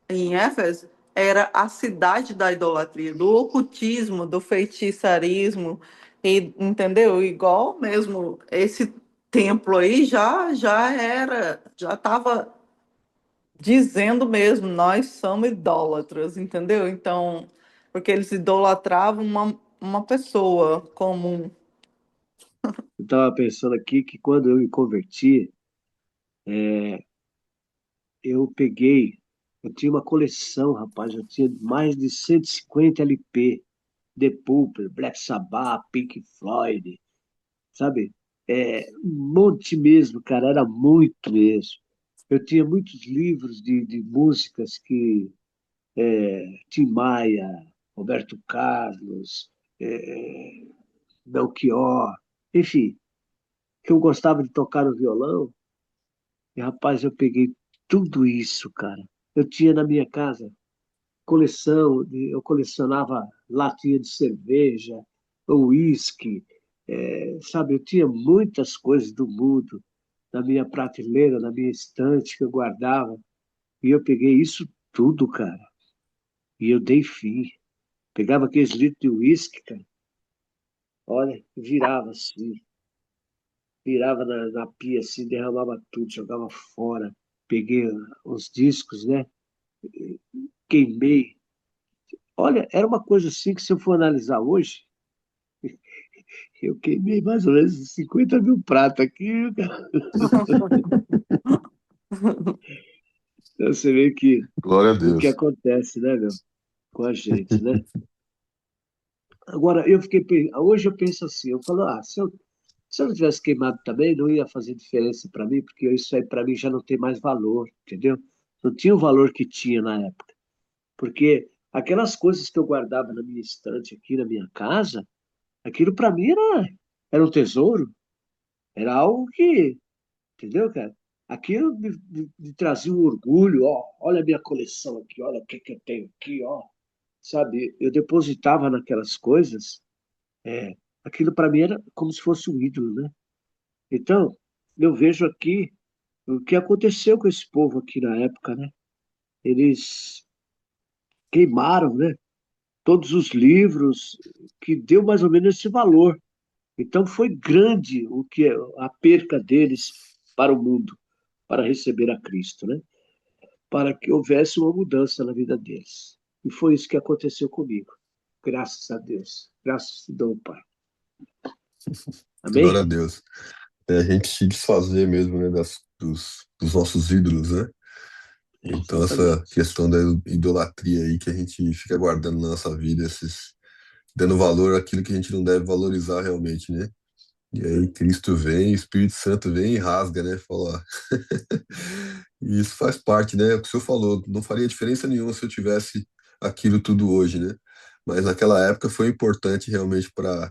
em Éfeso, era a cidade da idolatria, do ocultismo, do feitiçarismo, e, entendeu? Igual mesmo esse templo aí já estava dizendo mesmo, nós somos idólatras, entendeu? Então, porque eles idolatravam uma pessoa comum. Eu estava pensando aqui que quando eu me converti, eu tinha uma coleção, rapaz, eu tinha mais de 150 LP, The Pulp, Black Sabbath, Pink Floyd, sabe? Um monte mesmo, cara, era muito mesmo. Eu tinha muitos livros de músicas que Tim Maia, Roberto Carlos, Belchior, enfim, que eu gostava de tocar no violão. E, rapaz, eu peguei tudo isso, cara. Eu tinha na minha casa eu colecionava latinha de cerveja, uísque, sabe? Eu tinha muitas coisas do mundo na minha prateleira, na minha estante que eu guardava. E eu peguei isso tudo, cara. E eu dei fim. Pegava aqueles litros de uísque, cara. Olha, virava assim, virava na pia assim, derramava tudo, jogava fora. Peguei os discos, né? Queimei. Olha, era uma coisa assim que se eu for analisar hoje, eu queimei mais ou menos 50 mil pratos aqui, cara. Então, você vê que Glória a o que Deus. acontece, né, meu, com a gente, né? Agora, hoje eu penso assim, eu falo, se eu não tivesse queimado também, não ia fazer diferença para mim, porque isso aí para mim já não tem mais valor, entendeu? Não tinha o valor que tinha na época. Porque aquelas coisas que eu guardava na minha estante aqui na minha casa, aquilo para mim era um tesouro, era algo que, entendeu, cara? Aquilo me trazia um orgulho, ó, olha a minha coleção aqui, olha o que que eu tenho aqui, ó, sabe? Eu depositava naquelas coisas, aquilo para mim era como se fosse um ídolo, né? Então, eu vejo aqui o que aconteceu com esse povo aqui na época, né? Eles queimaram, né? Todos os livros que deu mais ou menos esse valor. Então foi grande o que a perca deles para o mundo, para receber a Cristo, né? Para que houvesse uma mudança na vida deles. E foi isso que aconteceu comigo. Graças a Deus. Graças te dou, Pai. Glória a Amém? Deus. É a gente se desfazer mesmo, né, dos nossos ídolos, né? Então, essa Exatamente. questão da idolatria aí que a gente fica guardando na nossa vida, dando valor àquilo que a gente não deve valorizar realmente, né? E aí Cristo vem, Espírito Santo vem e rasga, né? Fala, ó. E isso faz parte, né? O que o senhor falou, não faria diferença nenhuma se eu tivesse aquilo tudo hoje, né? Mas naquela época foi importante realmente para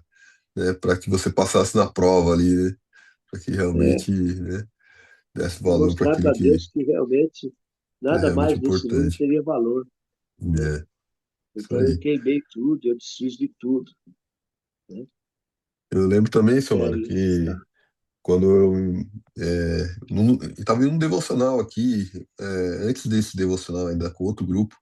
que você passasse na prova ali, né? Para que É, realmente, né, desse para valor para mostrar aquilo para que Deus que realmente é nada realmente mais nesse mundo importante. teria valor, né? É, isso Então eu aí. queimei tudo, eu desfiz de tudo, né? Eu lembro também, E Silmara, aí está. que quando eu estava em um devocional aqui, antes desse devocional ainda com outro grupo,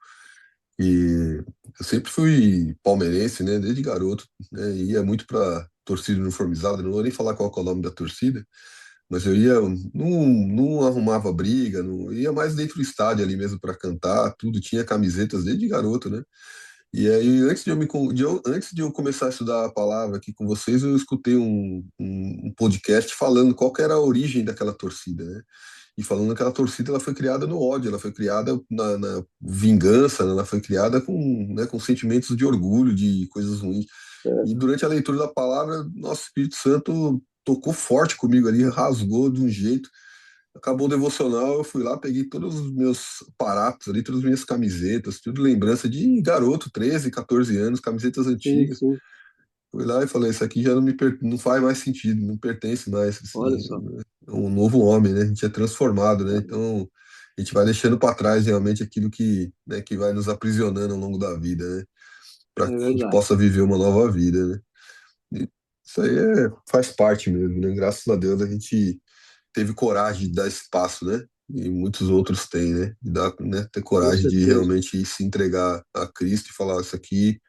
e eu sempre fui palmeirense, né, desde garoto, né, e ia muito para torcida uniformizada, não vou nem falar qual que é o nome da torcida, mas eu ia, não arrumava briga, não, ia mais dentro do estádio ali mesmo para cantar, tudo, tinha camisetas desde garoto, né? E aí, antes de eu começar a estudar a palavra aqui com vocês, eu escutei um podcast falando qual que era a origem daquela torcida, né? E falando que aquela torcida ela foi criada no ódio, ela foi criada na vingança, né? Ela foi criada com, né, com sentimentos de orgulho, de coisas ruins. E durante a leitura da palavra, nosso Espírito Santo tocou forte comigo ali, rasgou de um jeito. Acabou o devocional, eu fui lá, peguei todos os meus aparatos ali, todas as minhas camisetas, tudo lembrança de garoto, 13, 14 anos, camisetas Sim, antigas. sim. Fui lá e falei, isso aqui já não faz mais sentido, não pertence mais, Olha assim, só. é um novo homem, né? A gente é transformado, né? Então, a gente vai deixando para trás realmente aquilo que, né, que vai nos aprisionando ao longo da vida, né? É Para que a gente verdade. possa viver uma nova vida, né? E isso aí faz parte mesmo, né? Graças a Deus a gente teve coragem de dar espaço, né? E muitos outros têm, né? De dar, né? Ter Com coragem de certeza. realmente se entregar a Cristo e falar, isso aqui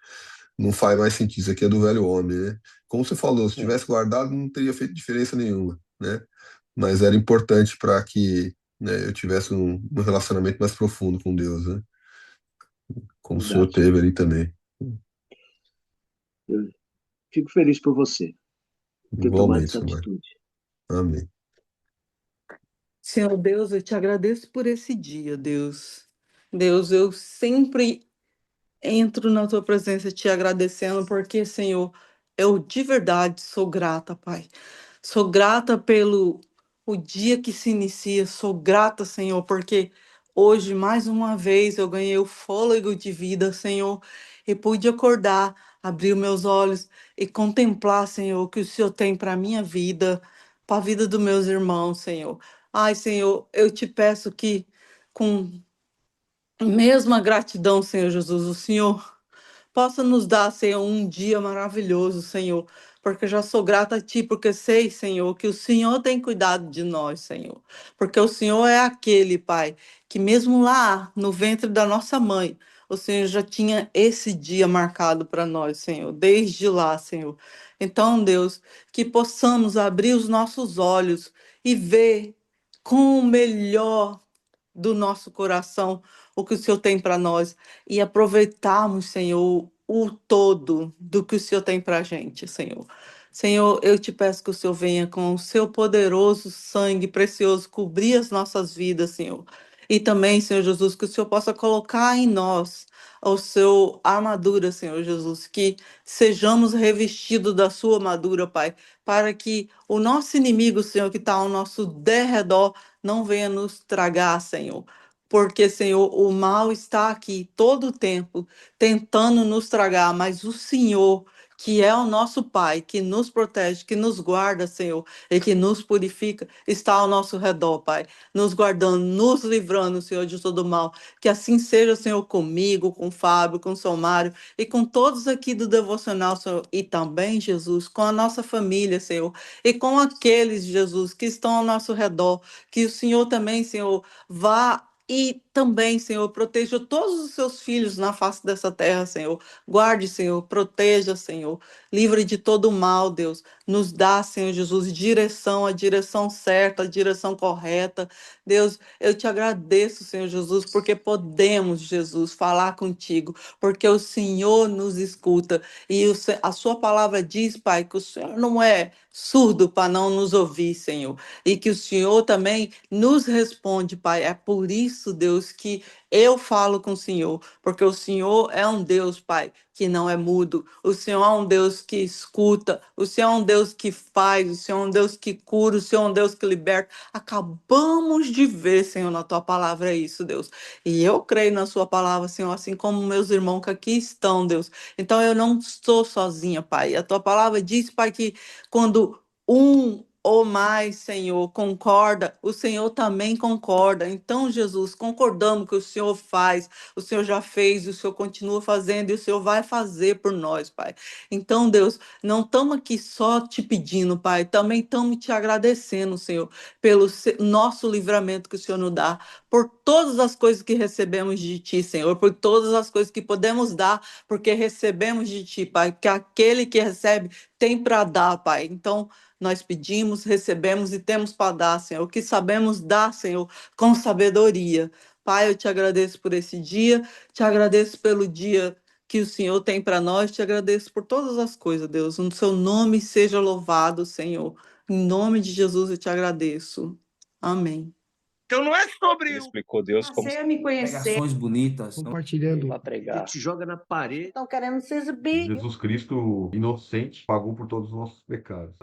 não faz mais sentido, isso aqui é do velho homem, né? Como você falou, se É, tivesse guardado, não teria feito diferença nenhuma, né? Mas era importante para que, né, eu tivesse um relacionamento mais profundo com Deus, né? Como o senhor verdade. teve ali também. Eu fico feliz por você ter tomado Igualmente, essa seu Marco. atitude. Amém. Senhor Deus, eu te agradeço por esse dia, Deus. Deus, eu sempre entro na tua presença te agradecendo, porque, Senhor, eu de verdade sou grata, Pai. Sou grata pelo o dia que se inicia, sou grata, Senhor, porque hoje, mais uma vez, eu ganhei o fôlego de vida, Senhor, e pude acordar, abrir os meus olhos e contemplar, Senhor, o que o Senhor tem para a minha vida, para a vida dos meus irmãos, Senhor. Ai, Senhor, eu te peço que, com mesma gratidão, Senhor Jesus, o Senhor possa nos dar, Senhor, um dia maravilhoso, Senhor, porque eu já sou grata a Ti, porque sei, Senhor, que o Senhor tem cuidado de nós, Senhor, porque o Senhor é aquele, Pai, que mesmo lá no ventre da nossa mãe, o Senhor já tinha esse dia marcado para nós, Senhor, desde lá, Senhor. Então, Deus, que possamos abrir os nossos olhos e ver com o melhor do nosso coração o que o Senhor tem para nós e aproveitarmos, Senhor, o todo do que o Senhor tem para a gente, Senhor. Senhor, eu te peço que o Senhor venha com o seu poderoso sangue precioso cobrir as nossas vidas, Senhor. E também, Senhor Jesus, que o Senhor possa colocar em nós o seu armadura, Senhor Jesus, que sejamos revestidos da sua armadura, Pai, para que o nosso inimigo, Senhor, que está ao nosso derredor, não venha nos tragar, Senhor. Porque, Senhor, o mal está aqui todo o tempo, tentando nos tragar, mas o Senhor, que é o nosso Pai, que nos protege, que nos guarda, Senhor, e que nos purifica, está ao nosso redor, Pai, nos guardando, nos livrando, Senhor, de todo mal. Que assim seja, Senhor, comigo, com o Fábio, com o Somário e com todos aqui do devocional, Senhor, e também, Jesus, com a nossa família, Senhor, e com aqueles, Jesus, que estão ao nosso redor. Que o Senhor também, Senhor, vá e também, Senhor, proteja todos os seus filhos na face dessa terra, Senhor. Guarde, Senhor, proteja, Senhor. Livre de todo o mal, Deus. Nos dá, Senhor Jesus, direção, a direção certa, a direção correta. Deus, eu te agradeço, Senhor Jesus, porque podemos, Jesus, falar contigo, porque o Senhor nos escuta. E a sua palavra diz, Pai, que o Senhor não é surdo para não nos ouvir, Senhor, e que o Senhor também nos responde, Pai. É por isso, Deus, que eu falo com o Senhor, porque o Senhor é um Deus, Pai, que não é mudo. O Senhor é um Deus que escuta. O Senhor é um Deus que faz. O Senhor é um Deus que cura. O Senhor é um Deus que liberta. Acabamos de ver, Senhor, na tua palavra isso, Deus. E eu creio na sua palavra, Senhor, assim como meus irmãos que aqui estão, Deus. Então eu não estou sozinha, Pai. A tua palavra diz, Pai, que quando um ou mais, Senhor, concorda, o Senhor também concorda. Então, Jesus, concordamos que o Senhor faz, o Senhor já fez, o Senhor continua fazendo e o Senhor vai fazer por nós, Pai. Então, Deus, não estamos aqui só te pedindo, Pai, também estamos te agradecendo, Senhor, pelo nosso livramento que o Senhor nos dá, por todas as coisas que recebemos de Ti, Senhor, por todas as coisas que podemos dar, porque recebemos de Ti, Pai, que aquele que recebe tem para dar, Pai. Então, nós pedimos, recebemos e temos para dar, Senhor. O que sabemos dar, Senhor, com sabedoria. Pai, eu te agradeço por esse dia, te agradeço pelo dia que o Senhor tem para nós, te agradeço por todas as coisas, Deus. O seu nome seja louvado, Senhor. Em nome de Jesus eu te agradeço. Amém. Então não é sobre Ele explicou Deus como Passei a me conhecer. Pregações bonitas. Compartilhando. Para pregar. te joga na parede. Estão querendo se exibir. Jesus Cristo inocente pagou por todos os nossos pecados.